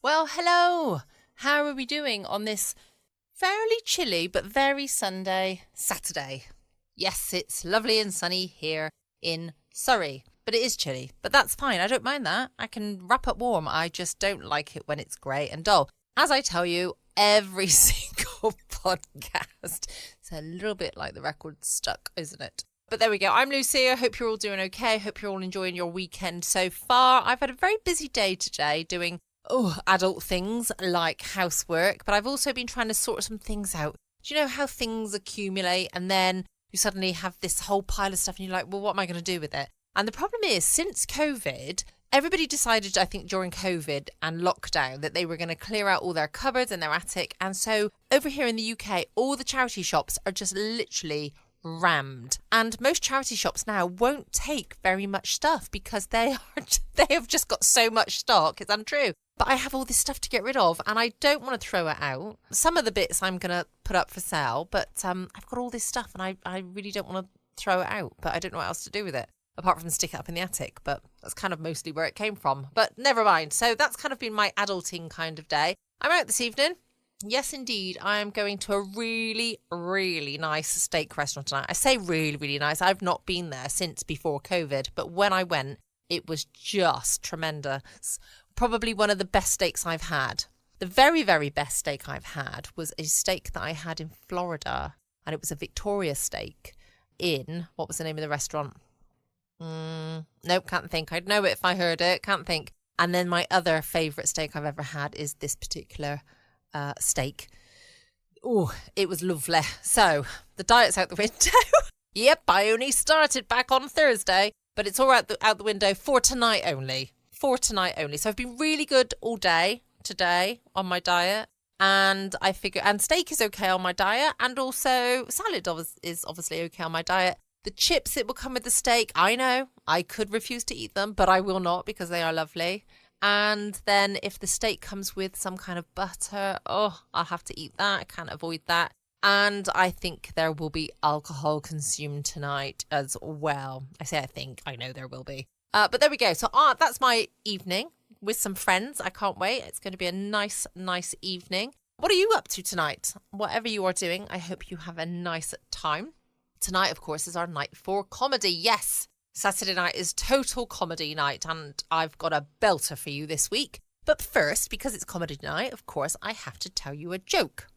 Well, hello. How are we doing on this fairly chilly but very Sunday Saturday? Yes, it's lovely and sunny here in Surrey, but it is chilly. But that's fine. I don't mind that. I can wrap up warm. I just don't like it when it's grey and dull. As I tell you, every single podcast, it's a little bit like the record stuck, isn't it? But there we go. I'm Lucia. Hope you're all doing okay. Hope you're all enjoying your weekend so far. I've had a very busy day today doing adult things like housework, but I've also been trying to sort some things out. Do you know how things accumulate and then you suddenly have this whole pile of stuff and you're like, well, what am I going to do with it? And the problem is, since COVID, everybody decided, I think, during COVID and lockdown that they were going to clear out all their cupboards and their attic. And so over here in the UK, all the charity shops are just literally rammed, and most charity shops now won't take very much stuff because they have just got so much stock. It's untrue. But I have all this stuff to get rid of and I don't want to throw it out. Some of the bits I'm going to put up for sale, but I've got all this stuff and I really don't want to throw it out, but I don't know what else to do with it apart from stick it up in the attic. But that's kind of mostly where it came from. But never mind. So that's kind of been my adulting kind of day. I'm out this evening. Yes, indeed. I am going to a really, really nice steak restaurant tonight. I say really, really nice. I've not been there since before COVID, but when I went, it was just tremendous. Probably one of the best steaks I've had. The very, very best steak I've had was a steak that I had in Florida, and it was a Victoria steak in, what was the name of the restaurant? Nope, can't think. I'd know it if I heard it. Can't think. And then my other favourite steak I've ever had is this particular steak. Oh, it was lovely. So the diet's out the window. Yep, I only started back on Thursday, but it's all out the window for tonight only. So I've been really good all day today on my diet, and I figure, and steak is okay on my diet, and also salad is obviously okay on my diet. The chips that will come with the steak, I know I could refuse to eat them, but I will not because they are lovely. And then if the steak comes with some kind of butter, I'll have to eat that. I can't avoid that. And I think there will be alcohol consumed tonight as well. I say I think, I know there will be. But there we go. So that's my evening with some friends. I can't wait. It's going to be a nice, nice evening. What are you up to tonight? Whatever you are doing, I hope you have a nice time. Tonight, of course, is our night for comedy. Yes, Saturday night is total comedy night, and I've got a belter for you this week. But first, because it's comedy night, of course, I have to tell you a joke.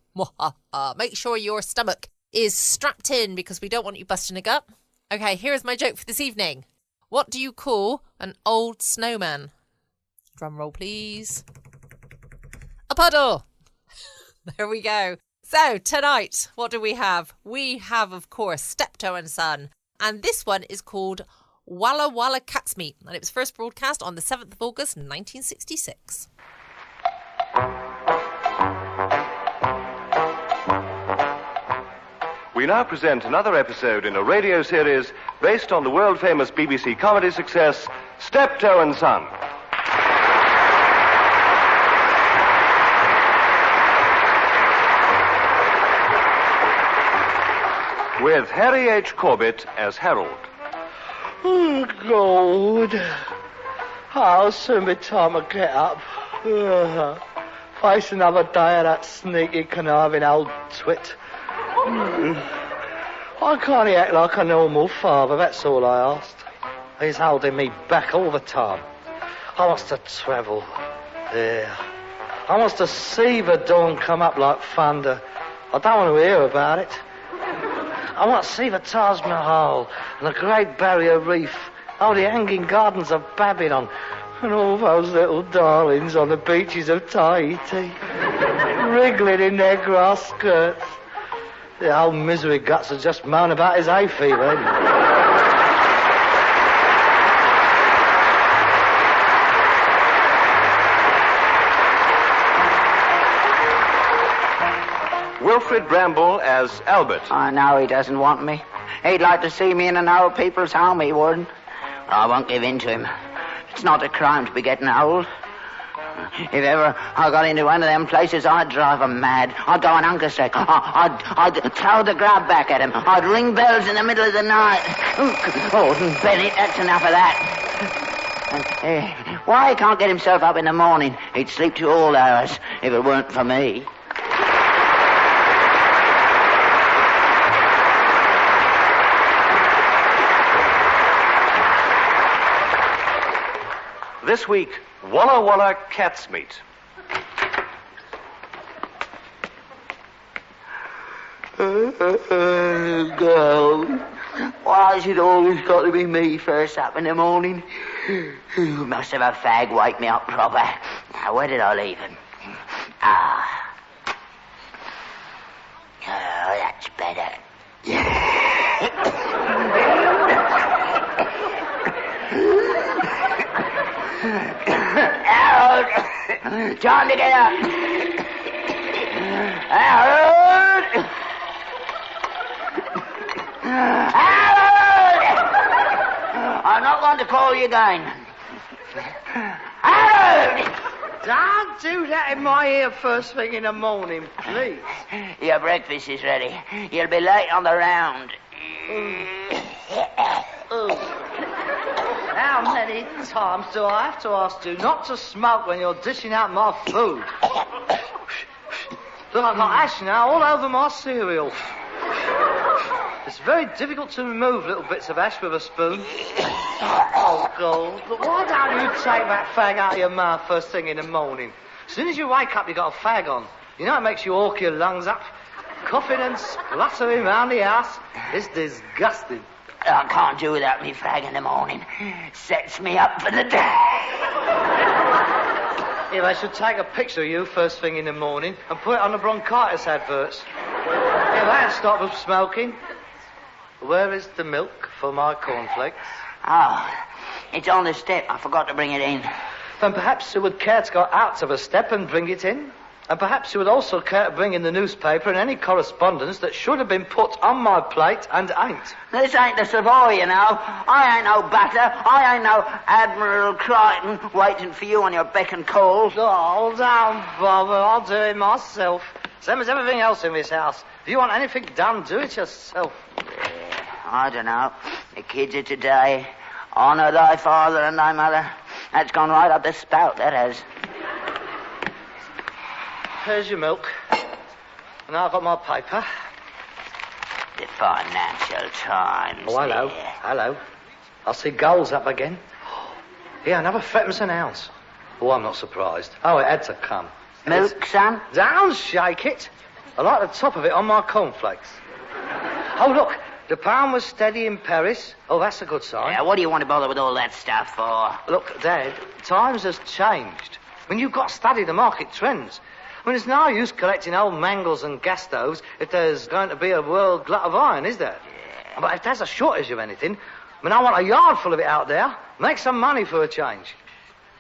Make sure your stomach is strapped in because we don't want you busting a gut. Okay, here's my joke for this evening. What do you call an old snowman? Drum roll, please. A puddle. There we go. So tonight, what do we have? We have, of course, Steptoe and Son. And this one is called Wallah Wallah Cat's Meat. And it was first broadcast on the 7th of August, 1966. We now present another episode in a radio series based on the world-famous BBC comedy success, Steptoe and Son. With Harry H. Corbett as Harold. Oh, God. I'll soon be time to get up. Face another day of that sneaky, conniving old twit. Why can't he act like a normal father? That's all I asked. He's holding me back all the time. I wants to travel. Yeah. I wants to see the dawn come up like thunder. I don't want to hear about it. I want to see the Taj Mahal and the Great Barrier Reef, all the hanging gardens of Babylon, and all those little darlings on the beaches of Tahiti, wriggling in their grass skirts. The old misery guts are just moan about his hay fever. Wilfred Bramble as Albert. I know he doesn't want me. He'd like to see me in an old people's home, he would. I won't give in to him. It's not a crime to be getting old. If ever I got into one of them places, I'd drive him mad. I'd go on Uncle-Sack. I'd throw the grub back at him. I'd ring bells in the middle of the night. Oh, Betty, that's enough of that. Why he can't get himself up in the morning? He'd sleep to all hours if it weren't for me. This week, Wallah Wallah cat's meat. Girl, why has it always got to be me first up in the morning? Must have a fag wake me up proper. Now, where did I leave him? Ah. Oh, that's better. Harold! Time to get up! Harold! Harold! I'm not going to call you again. Harold! Don't do that in my ear first thing in the morning, please. Your breakfast is ready. You'll be late on the round. How many times do I have to ask you not to smoke when you're dishing out my food? Look, I've got ash now all over my cereal. It's very difficult to remove little bits of ash with a spoon. Oh, God. But why don't you take that fag out of your mouth first thing in the morning? As soon as you wake up, you got a fag on. You know it makes you hawk your lungs up. Coughing and spluttering round the house. It's disgusting. I can't do without me fag in the morning. Sets me up for the day. Yeah, they should take a picture of you first thing in the morning and put it on the bronchitis adverts. Yeah, that'd stop them smoking. Where is the milk for my cornflakes? Oh, it's on the step. I forgot to bring it in. Then perhaps you would care to go out to the step and bring it in. And perhaps you would also care to bring in the newspaper and any correspondence that should have been put on my plate and ain't. This ain't the Savoy, you know. I ain't no butter. I ain't no Admiral Crichton waiting for you on your beck and call. Oh, don't bother. I'll do it myself. Same as everything else in this house. If you want anything done, do it yourself. I don't know. The kids of today. Honour thy father and thy mother. That's gone right up the spout, that has. Here's your milk. And I've got my paper. The Financial Times. Oh, hello. There. Hello. I see gold's up again. Yeah, another threepence an ounce. Oh, I'm not surprised. Oh, it had to come. Milk, son? Don't shake it. I like the top of it on my cornflakes. Oh, look. The pound was steady in Paris. Oh, that's a good sign. Yeah, what do you want to bother with all that stuff for? Look, Dad, times has changed. I mean, you've got to study the market trends. I mean, there's no use collecting old mangles and gas stoves if there's going to be a world glut of iron, is there? Yeah. But if there's a shortage of anything, I mean, I want a yard full of it out there. Make some money for a change.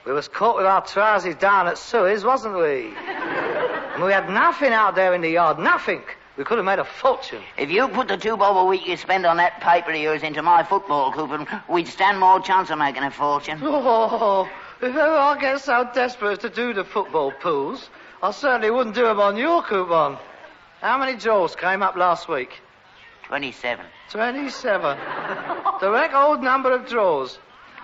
We was caught with our trousers down at Surrey, wasn't we? And we had nothing out there in the yard, nothing. We could have made a fortune. If you put the 2 bob a week you spend on that paper of yours into my football coupon, we'd stand more chance of making a fortune. Oh, if ever I get so desperate as to do the football pools, I certainly wouldn't do them on your coupon. How many draws came up last week? 27. 27. The record number of draws.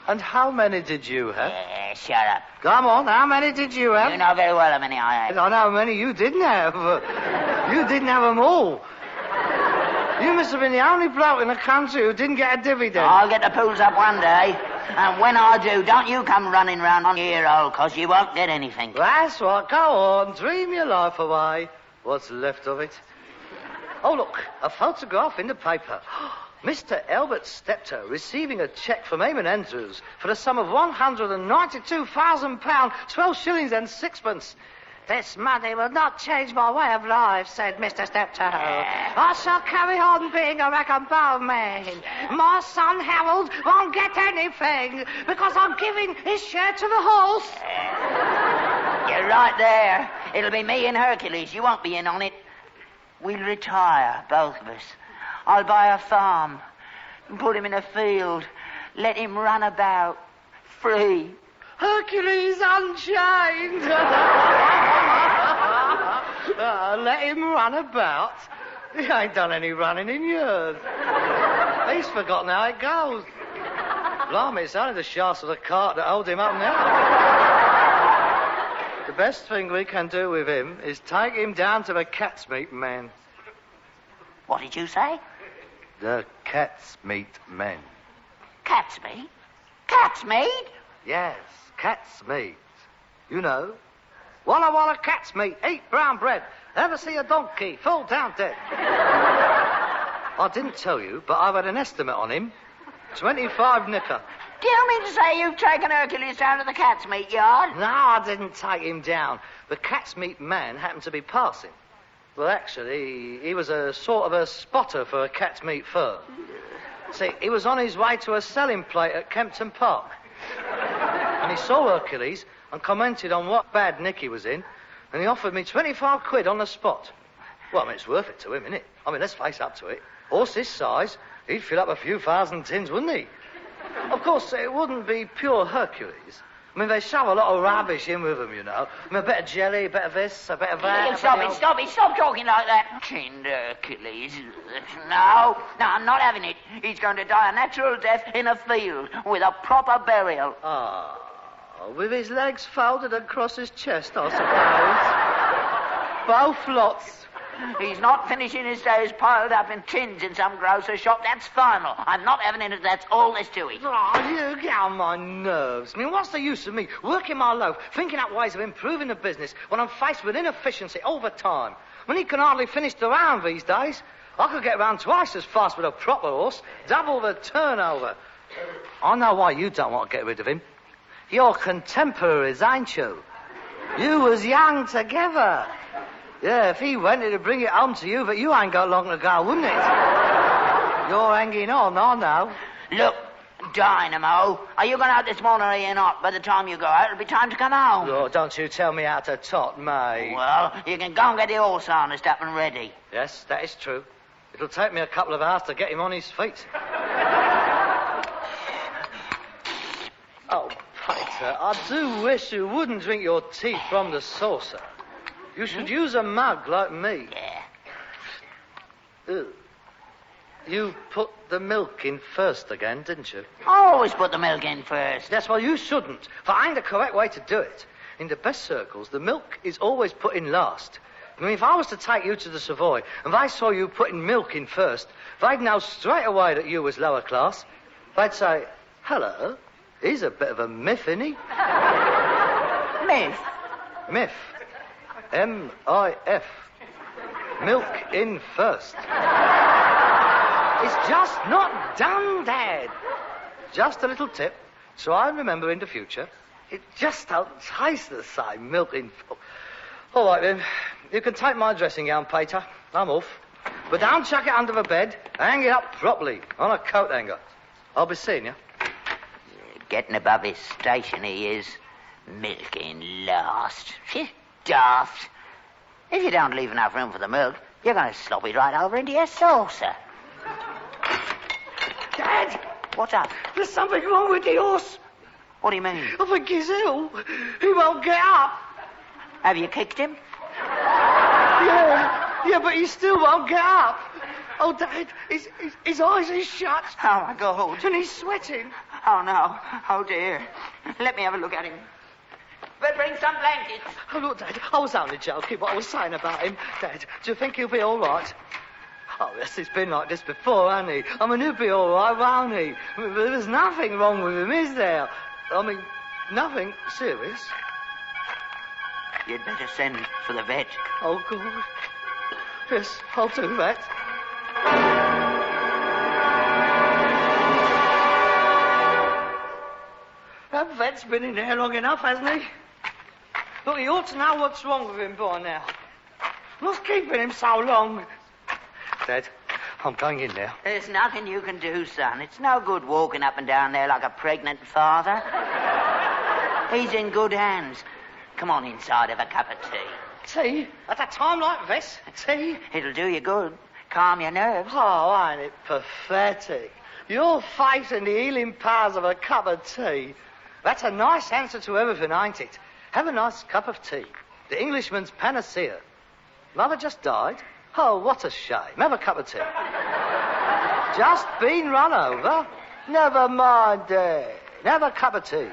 And how many did you have? Shut up. Come on, how many did you have? You know very well how many I had. I know how many you didn't have. You didn't have them all. You must have been the only bloke in the country who didn't get a dividend. I'll get the pools up one day. And when I do, don't you come running round on your old, cause you won't get anything. That's right. Go on, dream your life away. What's left of it? Oh, look, a photograph in the paper. Mr. Albert Steptoe receiving a cheque from Eamon Andrews for the sum of £192,000, 12 shillings and sixpence. This money will not change my way of life, said Mr. Steptoe. I shall carry on being a rag and bone man. My son Harold won't get anything because I'm giving his share to the horse. You're right there. It'll be me and Hercules. You won't be in on it. We'll retire, both of us. I'll buy a farm and put him in a field. Let him run about, free. Hercules Unchained! Let him run about? He ain't done any running in years. He's forgotten how it goes. Blimey, it's only the shafts of the cart that hold him up now. The best thing we can do with him is take him down to the cat's meat men. What did you say? The cat's meat men. Cat's meat? Cat's meat? Yes, cat's meat. You know. Wallah, wallah, cat's meat. Eat brown bread. Ever see a donkey fall down dead? I didn't tell you, but I've had an estimate on him. 25 nicker. Do you mean to say you've taken Hercules down to the cat's meat yard? No, I didn't take him down. The cat's meat man happened to be passing. Well, actually, he was a sort of a spotter for a cat's meat firm. See, he was on his way to a selling plate at Kempton Park. And he saw Hercules and commented on what bad nick he was in, and he offered me 25 quid on the spot. Well, I mean, it's worth it to him, isn't it? I mean, let's face up to it. Horse this size, he'd fill up a few thousand tins, wouldn't he? Of course, it wouldn't be pure Hercules. I mean, they shove a lot of rubbish in with them, you know. I mean, a bit of jelly, a bit of this, a bit of that. Stop talking like that. Tinned Hercules. No, I'm not having it. He's going to die a natural death in a field with a proper burial. Ah, with his legs folded across his chest, I suppose. Both lots. He's not finishing his days piled up in tins in some grocer's shop. That's final. I'm not having it. That's all there's to it. Oh, you get on my nerves. I mean, what's the use of me working my loaf, thinking up ways of improving the business when I'm faced with inefficiency all the time? When he can hardly finish the round these days. I could get round twice as fast with a proper horse, double the turnover. I know why you don't want to get rid of him. You're contemporaries, ain't you? You was young together. Yeah, if he went, it'd bring it home to you, but you ain't got long to go, wouldn't it? You're hanging on, I know. Look, Dynamo, are you going out this morning or are you not? By the time you go out, it'll be time to come home. Oh, don't you tell me how to tot, mate. Well, you can go and get the horse harnessed up and ready. Yes, that is true. It'll take me a couple of hours to get him on his feet. Oh, Peter, I do wish you wouldn't drink your tea from the saucer. You should use a mug like me. Yeah. Ugh. You put the milk in first again, didn't you? Always put the milk in first. Yes, well, you shouldn't, for ain't the correct way to do it. In the best circles, the milk is always put in last. I mean, if I was to take you to the Savoy and they saw you putting milk in first, they'd know straight away that you was lower class. They'd say, hello, he's a bit of a myth, isn't he? Myth? Myth. M-I-F. Milk in first. It's just not done, Dad. Just a little tip. Try and remember in the future. It just don't taste the same, milk in... All right, then. You can take my dressing gown, Peter. I'm off. But don't chuck it under the bed. Hang it up properly on a coat hanger. I'll be seeing you. Getting above his station, he is. Milk in last. Daft. If you don't leave enough room for the milk, you're going to slop it right over into your saucer. Dad! What's up? There's something wrong with the horse. What do you mean? I think he's ill. He won't get up. Have you kicked him? Yeah, but he still won't get up. Oh, Dad, his eyes are shut. Oh, my God. And he's sweating. Oh, no. Oh, dear. Let me have a look at him. But bring some blankets. Oh, look, Dad, I was only joking what I was saying about him. Dad, do you think he'll be all right? Oh, yes, he's been like this before, hasn't he? I mean, he'll be all right, won't he? I mean, there's nothing wrong with him, is there? I mean, nothing serious. You'd better send for the vet. Oh, good. Yes, I'll do that. That vet's been in there long enough, hasn't he? Look, he ought to know what's wrong with him by now. What's keeping him so long? Dad, I'm going in now. There's nothing you can do, son. It's no good walking up and down there like a pregnant father. He's in good hands. Come on inside, have a cup of tea. Tea? At a time like this? Tea? It'll do you good. Calm your nerves. Oh, ain't it pathetic? Your faith in the healing powers of a cup of tea. That's a nice answer to everything, ain't it? Have a nice cup of tea. The Englishman's panacea. Mother just died? Oh, what a shame. Have a cup of tea. Just been run over? Never mind, have a cup of tea.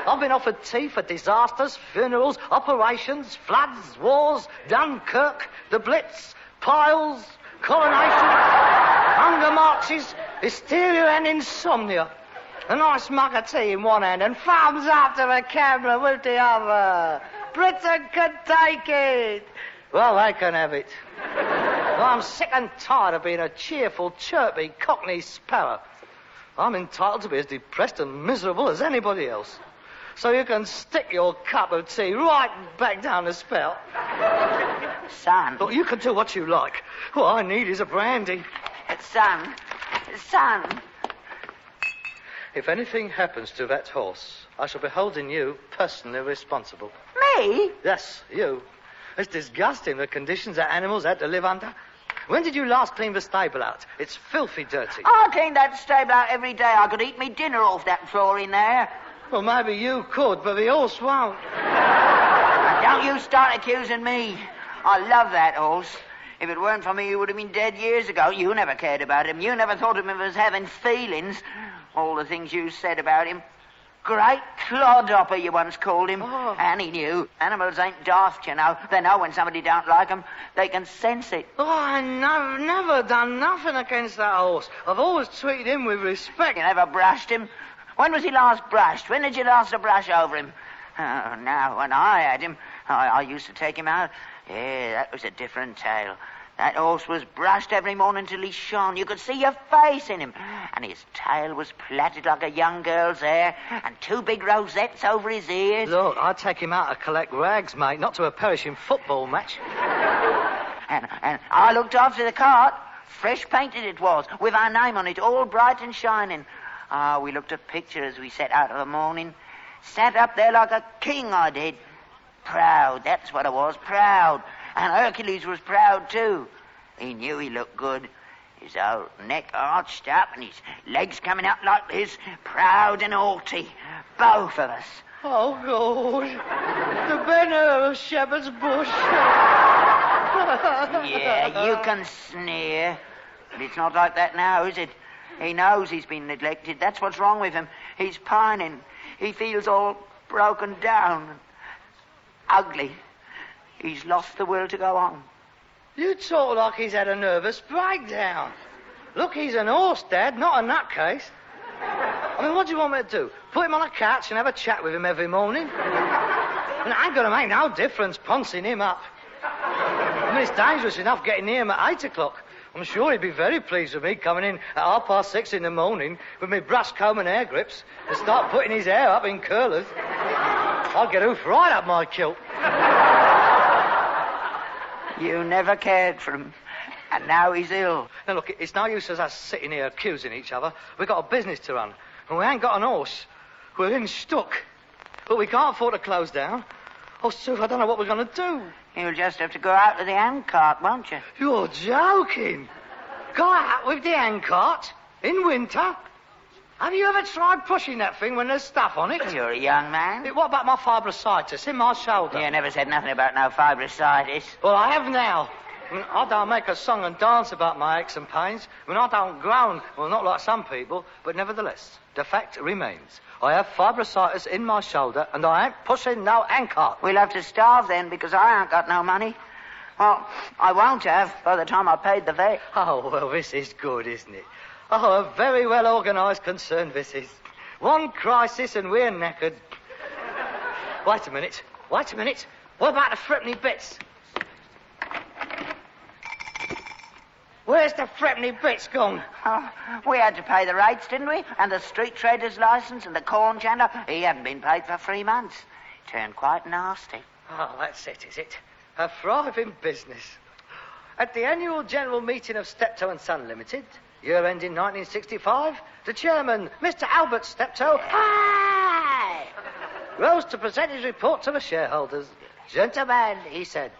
I've been offered tea for disasters, funerals, operations, floods, wars, Dunkirk, the Blitz, piles, coronations, hunger marches, hysteria and insomnia. A nice mug of tea in one hand and thumbs up to the camera with the other. Britain can take it. Well, they can have it. I'm sick and tired of being a cheerful, chirpy, cockney sparrow. I'm entitled to be as depressed and miserable as anybody else. So you can stick your cup of tea right back down the spout. Son. Look, you can do what you like. All I need is a brandy. Son. If anything happens to that horse, I shall be holding you personally responsible. Me? Yes, you. It's disgusting the conditions that animals had to live under. When did you last clean the stable out? It's filthy dirty. I clean that stable out every day. I could eat me dinner off that floor in there. Well, maybe you could, but the horse won't. Don't you start accusing me. I love that horse. If it weren't for me, he would have been dead years ago. You never cared about him. You never thought of him as having feelings. All the things you said about him. Great clodhopper, you once called him. Oh. And he knew. Animals ain't daft, you know. They know when somebody don't like them. They can sense it. Oh, I've never done nothing against that horse. I've always treated him with respect. You never brushed him. When was he last brushed? When did you last brush over him? Oh, now, when I had him, I used to take him out. Yeah, that was a different tale. That horse was brushed every morning till he shone. You could see your face in him. And his tail was plaited like a young girl's hair, and 2 big rosettes over his ears. Look, I'd take him out to collect rags, mate, not to a perishing football match. And I looked after the cart. Fresh painted it was, with our name on it, all bright and shining. We looked at pictures as we set out of the morning. Sat up there like a king, I did. Proud, that's what I was, proud. And Hercules was proud, too. He knew he looked good. His old neck arched up and his legs coming up like this. Proud and haughty. Both of us. Oh, God. The banner of Shepherd's Bush. Yeah, you can sneer. But it's not like that now, is it? He knows he's been neglected. That's what's wrong with him. He's pining. He feels all broken down and ugly. He's lost the will to go on. You talk like he's had a nervous breakdown. Look, he's an horse, Dad, not a nutcase. I mean, what do you want me to do? Put him on a couch and have a chat with him every morning? I mean, it ain't going to make no difference poncing him up. I mean, it's dangerous enough getting near him at 8 o'clock. I'm sure he'd be very pleased with me coming in at 6:30 in the morning with me brush comb and hair grips and start putting his hair up in curlers. I'd get hoof right up my kilt. You never cared for him, and now he's ill. Now, look, it's no use as us sitting here accusing each other. We've got a business to run, and we ain't got an horse. We're in stuck. But we can't afford to close down. Oh, Sue, I don't know what we're going to do. You'll just have to go out with the handcart, won't you? You're joking. Go out with the handcart in winter? Have you ever tried pushing that thing when there's stuff on it? You're a young man. What about my fibrositis in my shoulder? You never said nothing about no fibrositis. Well, I have now. I mean, I don't make a song and dance about my aches and pains. I mean, I don't groan. Well, not like some people, but nevertheless, the fact remains. I have fibrositis in my shoulder, and I ain't pushing no handcart. We'll have to starve then, because I ain't got no money. Well, I won't have by the time I paid the vet. Oh, well, this is good, isn't it? Oh, a very well-organised concern, this is. One crisis and we're knackered. Wait a minute. What about the threepenny bits? Where's the threepenny bits gone? Oh, we had to pay the rates, didn't we? And the street trader's licence and the corn chandler. He hadn't been paid for 3 months. Turned quite nasty. Oh, that's it, is it? A thriving business. At the annual general meeting of Steptoe and Son Limited, year ending 1965, the chairman, Mr. Albert Steptoe, hi, rose to present his report to the shareholders. Gentlemen, he said,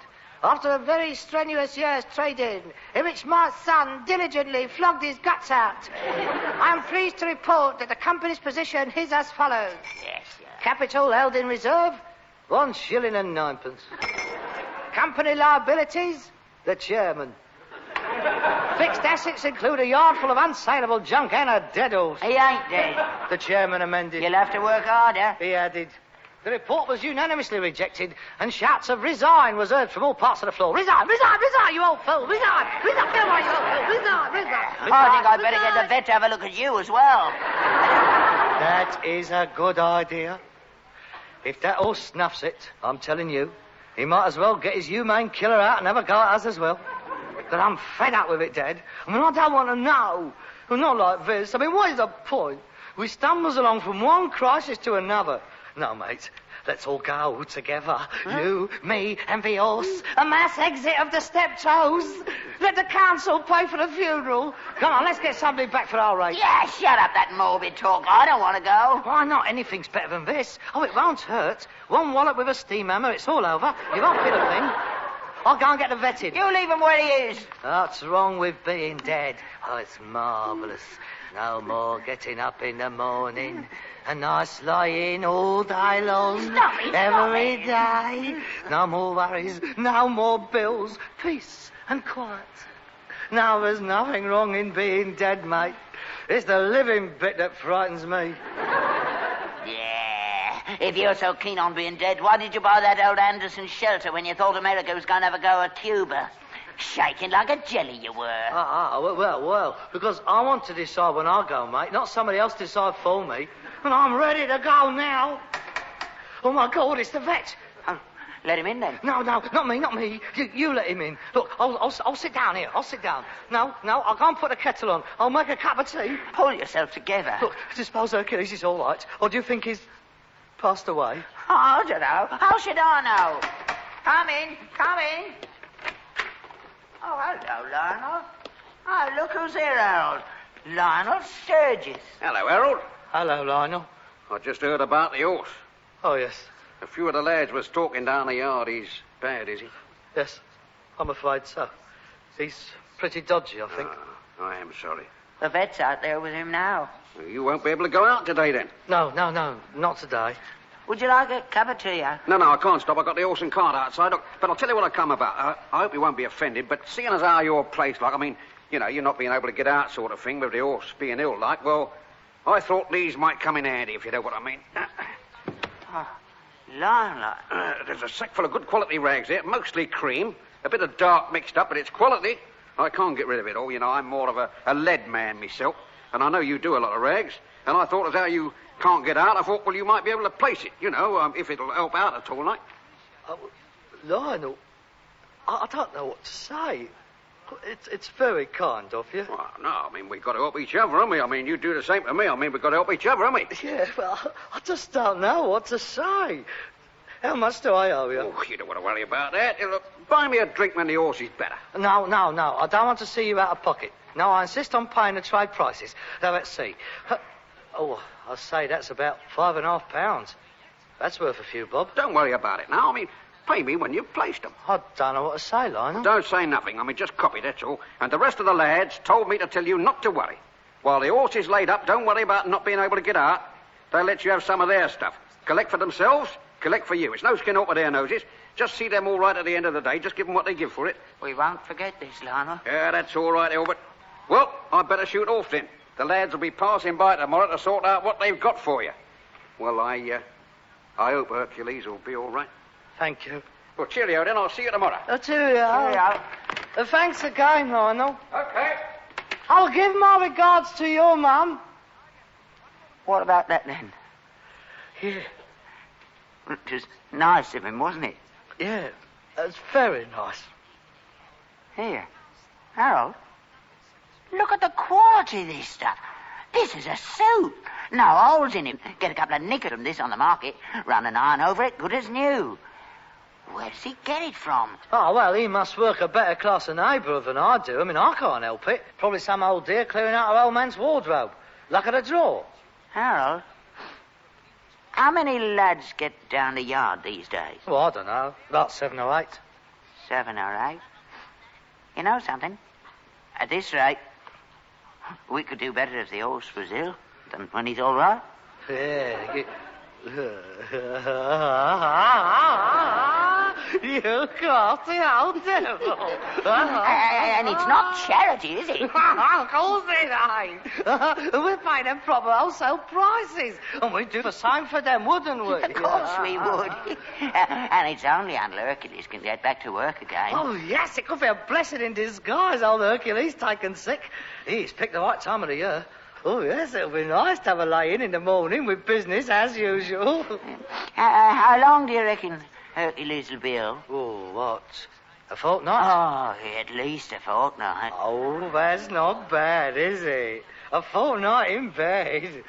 after a very strenuous year's trading, in which my son diligently flogged his guts out, I am pleased to report that the company's position is as follows. Yes, sir. Capital held in reserve, 1 shilling and 9 pence. Company liabilities, the chairman. Fixed assets include a yard full of unsaleable junk and a dead horse. He ain't dead. The chairman amended. You'll have to work harder. He added. The report was unanimously rejected, and shouts of resign was heard from all parts of the floor. Resign, resign, resign, you old fool! Resign, resign, come on, you old fool! Resign, resign. I think I'd better get the vet to have a look at you as well. That is a good idea. If that horse snuffs it, I'm telling you, he might as well get his humane killer out and have a go at us as well. But I'm fed up with it, Dad. I mean, I don't want to know. Well, not like this. I mean, what is the point? We stumbles along from one crisis to another. No, mate, let's all go together. Huh? You, me, and the horse. A mass exit of the Steptoes. Let the council pay for the funeral. Come on, let's get somebody back for our race. Yeah, shut up that morbid talk. I don't want to go. Why not? Anything's better than this. Oh, it won't hurt. One wallop with a steam hammer, it's all over. You won't feel a thing. I'll go and get the vet in. You leave him where he is. What's wrong with being dead? Oh, it's marvellous. No more getting up in the morning. A nice lying all day long. Stop it, every day. No more worries, no more bills. Peace and quiet. Now there's nothing wrong in being dead, mate. It's the living bit that frightens me. Yeah. If you're so keen on being dead, why did you buy that old Anderson shelter when you thought America was going to have a go at Cuba? Shaking like a jelly you were. Well, because I want to decide when I go, mate, not somebody else decide for me. And I'm ready to go now. Oh, my God, it's the vet. Let him in, then. No, not me. You let him in. Look, I'll sit down here. I'll sit down. No, I'll go and put the kettle on. I'll make a cup of tea. Pull yourself together. Look, I suppose Hercules is all right. Or do you think he's passed away? Oh, I don't know. How should I know? Come in. Oh, hello, Lionel. Oh, look who's here, Harold. Lionel Sturgis. Hello, Harold. Hello, Lionel. I just heard about the horse. Oh, yes. A few of the lads was talking down the yard. He's bad, is he? Yes, I'm afraid so. He's pretty dodgy, I think. Oh, I am sorry. The vet's out there with him now. You won't be able to go out today, then? No, not today. Would you like a cup of tea? No, I can't stop. I've got the horse and cart outside. Look, but I'll tell you what I come about. I hope you won't be offended, but seeing as how your place, like, I mean, you know, you're not being able to get out sort of thing with the horse being ill, like, well, I thought these might come in handy, if you know what I mean. Lionel. There's a sack full of good quality rags here, mostly cream, a bit of dark mixed up, but it's quality. I can't get rid of it all, you know. I'm more of a lead man myself, and I know you do a lot of rags, and I thought as how you can't get out, I thought, well, you might be able to place it, you know, if it'll help out at all, like. Lionel, I don't know what to say. It's very kind of you. Well, no, I mean, we've got to help each other, haven't we? I mean, you do the same to me. I mean, we've got to help each other, haven't we? Yeah, well, I just don't know what to say. How much do I owe you? Oh, you don't want to worry about that. Look, buy me a drink when the horse is better. No. I don't want to see you out of pocket. No, I insist on paying the trade prices. Now, let's see. Oh, I'll say that's about £5.5. That's worth a few bob. Don't worry about it now. I mean, pay me when you've placed them. I don't know what to say, Lionel. Don't say nothing. I mean, just copy, that's all. And the rest of the lads told me to tell you not to worry. While the horse is laid up, don't worry about not being able to get out. They'll let you have some of their stuff. Collect for themselves, collect for you. It's no skin off of their noses. Just see them all right at the end of the day. Just give them what they give for it. We won't forget this, Lionel. Yeah, that's all right, Albert. Well, I'd better shoot off then. The lads will be passing by tomorrow to sort out what they've got for you. Well, I hope Hercules will be all right. Thank you. Well, cheerio then. I'll see you tomorrow. Cheerio. Thanks again, Lionel. Okay. I'll give my regards to your mum. What about that, then? Yeah. It was nice of him, wasn't it? Yeah, it's very nice. Here, Harold, look at the quality of this stuff. This is a suit. No holes in him. Get a couple of knickers from this on the market. Run an iron over it, good as new. Where does he get it from? Oh, well, he must work a better class of neighbour than I do. I mean, I can't help it. Probably some old dear clearing out her old man's wardrobe. Luck of the draw. Harold, how many lads get down the yard these days? Well, I don't know. About 7 or 8. 7 or 8? You know something? At this rate, we could do better if the horse was ill than when he's all right. Yeah. You crafty old devil. And it's not charity, is it? Of course it ain't. We're paying them proper wholesale prices. And we'd do the same for them, wouldn't we? Of course we would. And it's only until Hercules can get back to work again. Oh, yes, it could be a blessing in disguise, old Hercules taken sick. He's picked the right time of the year. Oh, yes, it'll be nice to have a lay-in in the morning with business as usual. How long do you reckon Hercules will be ill? Oh, what? A fortnight? Oh, at least a fortnight. Oh, that's not bad, is it? A fortnight in bed.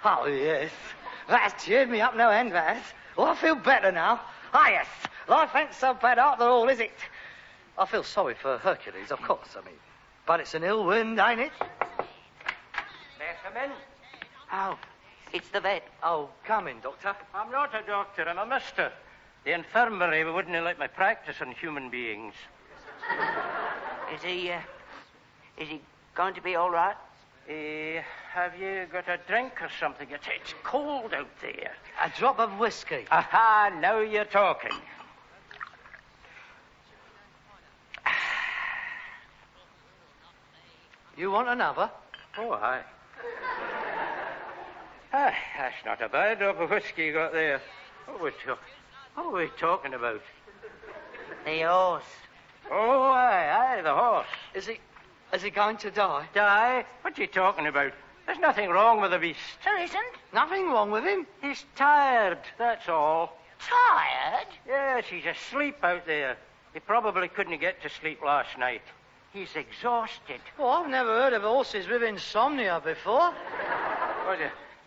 Oh, yes. That's cheered me up no end, that. Oh, I feel better now. Ah, yes. Life ain't so bad after all, is it? I feel sorry for Hercules, of course, I mean. But it's an ill wind, ain't it? May I come in? Oh, it's the vet. Oh, come in, Doctor. I'm not a doctor, I'm a mister. The infirmary wouldn't let me practice on human beings. Is he going to be all right? Have you got a drink or something? It's cold out there. A drop of whiskey. Aha, now you're talking. You want another? Oh, aye. That's not a bad drop of whiskey you got there. What are we talking about? The horse. Oh, aye, the horse. Is he going to die? Die? What are you talking about? There's nothing wrong with the beast. There isn't? Nothing wrong with him. He's tired, that's all. Tired? Yes, he's asleep out there. He probably couldn't get to sleep last night. He's exhausted. Oh, I've never heard of horses with insomnia before. Well,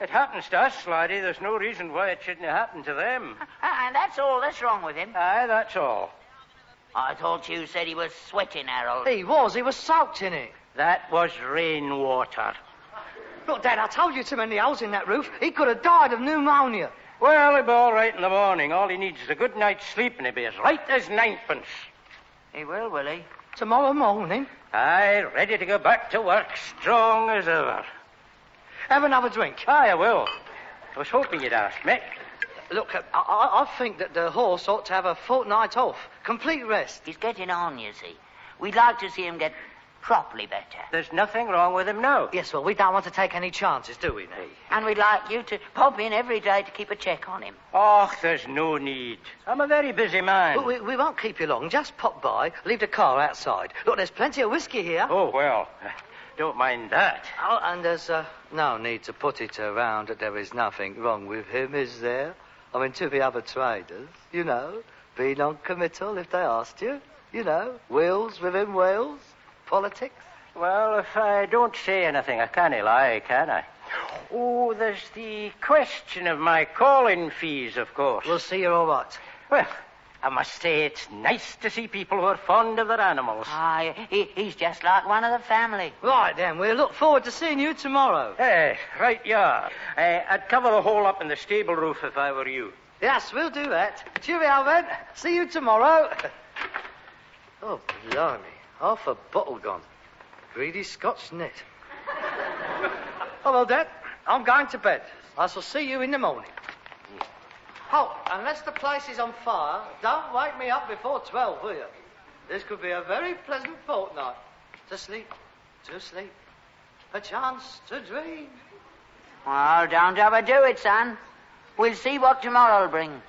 it happens to us, Sladdy. There's no reason why it shouldn't happen to them. And that's all that's wrong with him. Aye, that's all. I thought you said he was sweating, Harold. He was soaked in it. That was rainwater. Look, Dad, I told you too many holes in that roof. He could have died of pneumonia. Well, he'll be all right in the morning. All he needs is a good night's sleep, and he'll be as right as ninepence. He will he? Tomorrow morning. Aye, ready to go back to work, strong as ever. Have another drink. Aye, I will. I was hoping you'd ask me. Look, I think that the horse ought to have a fortnight off. Complete rest. He's getting on, you see. We'd like to see him get properly better. There's nothing wrong with him now. Yes, well, we don't want to take any chances, do we, Nate? And we'd like you to pop in every day to keep a check on him. Oh, there's no need. I'm a very busy man. Well, we won't keep you long. Just pop by, leave the car outside. Look, there's plenty of whiskey here. Oh, well, don't mind that. Oh, and there's no need to put it around that there is nothing wrong with him, is there? I mean, to the other traders, you know, be non-committal if they asked you. You know, wheels within wheels, politics. Well, if I don't say anything, I can't lie, can I? Oh, there's the question of my calling fees, of course. We'll see you're all right. Well, I must say it's nice to see people who are fond of their animals. Aye, he's just like one of the family. Right, then, we'll look forward to seeing you tomorrow. Hey, right you are. I'd cover a hole up in the stable roof if I were you. Yes, we'll do that. Cheerio, then. See you tomorrow. Oh, blimey. Half a bottle gone. Greedy Scotch nit. Oh, well, Dad, I'm going to bed. I shall see you in the morning. Oh, unless the place is on fire, don't wake me up before 12, will you? This could be a very pleasant fortnight. To sleep, a chance to dream. Well, don't overdo it, son. We'll see what tomorrow'll bring.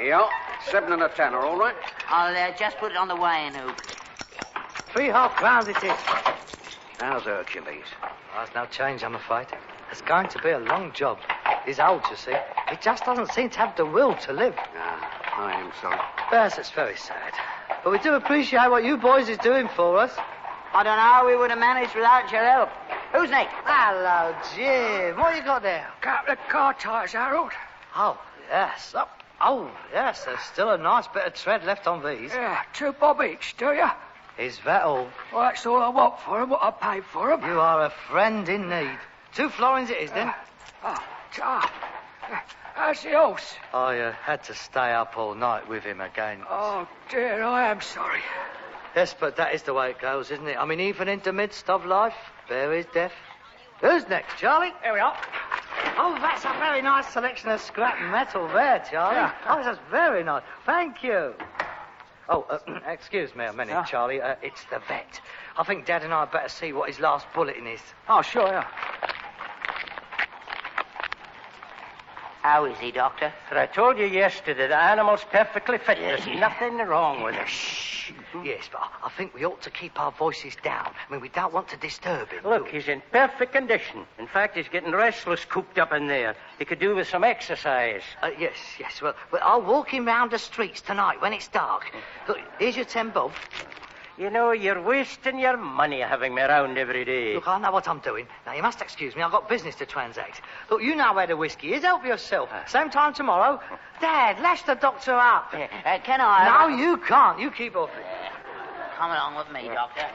Yeah, 7 and a 10 are all right. I'll just put it on the weighing hoop. 3.5 pounds it is. How's Hercules? There's no change, I'm afraid. It's going to be a long job. He's old, you see. He just doesn't seem to have the will to live. I am sorry. Yes, it's very sad. But we do appreciate what you boys is doing for us. I don't know how we would have managed without your help. Who's next? Hello, Jim. What you got there? Couple of car tyres, Harold. Oh, yes. Oh, yes. There's still a nice bit of tread left on these. Yeah, 2 bob each, do you? Is that all? Well, that's all I want for 'em, what I paid for 'em. You are a friend in need. 2 florins it is, then. How's the horse? I had to stay up all night with him again. Oh, dear, I am sorry. Yes, but that is the way it goes, isn't it? I mean, even in the midst of life, there is death. Who's next, Charlie? Here we are. Oh, that's a very nice selection of scrap metal there, Charlie. Yeah. Oh, that's very nice. Thank you. Oh, excuse me a minute, Yeah. Charlie. It's the vet. I think Dad and I better see what his last bulletin is. Oh, sure, yeah. How is he, Doctor? But I told you yesterday the animal's perfectly fit. There's nothing wrong with it. Shh. Yes, but I think we ought to keep our voices down. I mean, we don't want to disturb him. Look, he's in perfect condition. In fact, he's getting restless cooped up in there. He could do with some exercise. Yes. Well, I'll walk him round the streets tonight when it's dark. Look, here's your 10 bob. You know, you're wasting your money having me round every day. Look, I know what I'm doing. Now, you must excuse me. I've got business to transact. Look, you know where the whiskey is. Help yourself. Same time tomorrow. Dad, lash the doctor up. Can I? No, you can't. You keep off it. Come along with me, Doctor.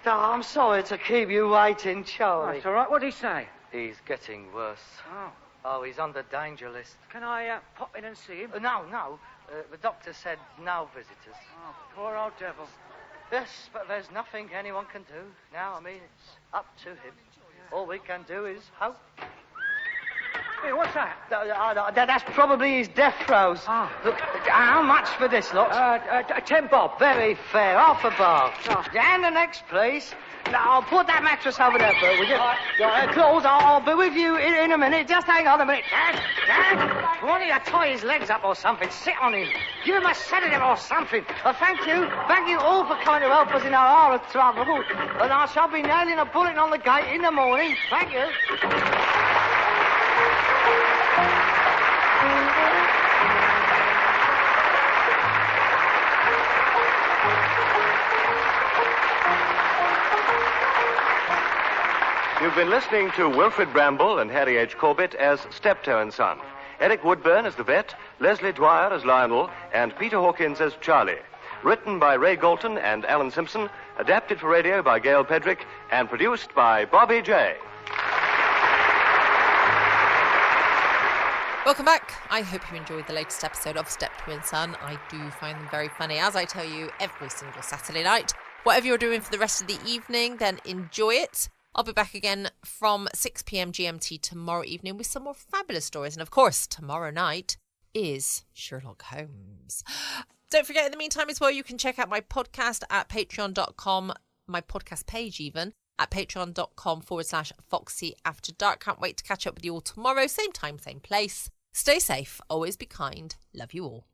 Oh, I'm sorry to keep you waiting, Charlie. That's all right. What'd he say? He's getting worse. Oh, he's on the danger list. Can I pop in and see him? No. The doctor said no visitors. Oh, poor old devil. Yes, but there's nothing anyone can do now. I mean, it's up to him. All we can do is hope. Hey, what's that? That's probably his death throes. Ah. Look, how much for this lot? 10 bob. Very fair, half a bar. Oh. And the next, please. Now, I'll put that mattress over there, Bert, will you? Claus, I'll be with you in a minute. Just hang on a minute. Dad, why don't you tie his legs up or something? Sit on him. Give him a sedative or something. Thank you all for coming to help us in our hour of trouble. And I shall be nailing a bulletin on the gate in the morning. Thank you. You've been listening to Wilfred Bramble and Harry H. Corbett as Steptoe and Son, Eric Woodburn as the vet, Leslie Dwyer as Lionel, and Peter Hawkins as Charlie. Written by Ray Galton and Alan Simpson, adapted for radio by Gail Pedrick, and produced by Bobby J. Welcome back. I hope you enjoyed the latest episode of Steptoe and Son. I do find them very funny, as I tell you every single Saturday night. Whatever you're doing for the rest of the evening, then enjoy it. I'll be back again from 6 p.m. GMT tomorrow evening with some more fabulous stories. And of course, tomorrow night is Sherlock Holmes. Don't forget, in the meantime as well, you can check out my podcast at patreon.com, my podcast page even, at patreon.com/Foxy After Dark. Can't wait to catch up with you all tomorrow. Same time, same place. Stay safe. Always be kind. Love you all.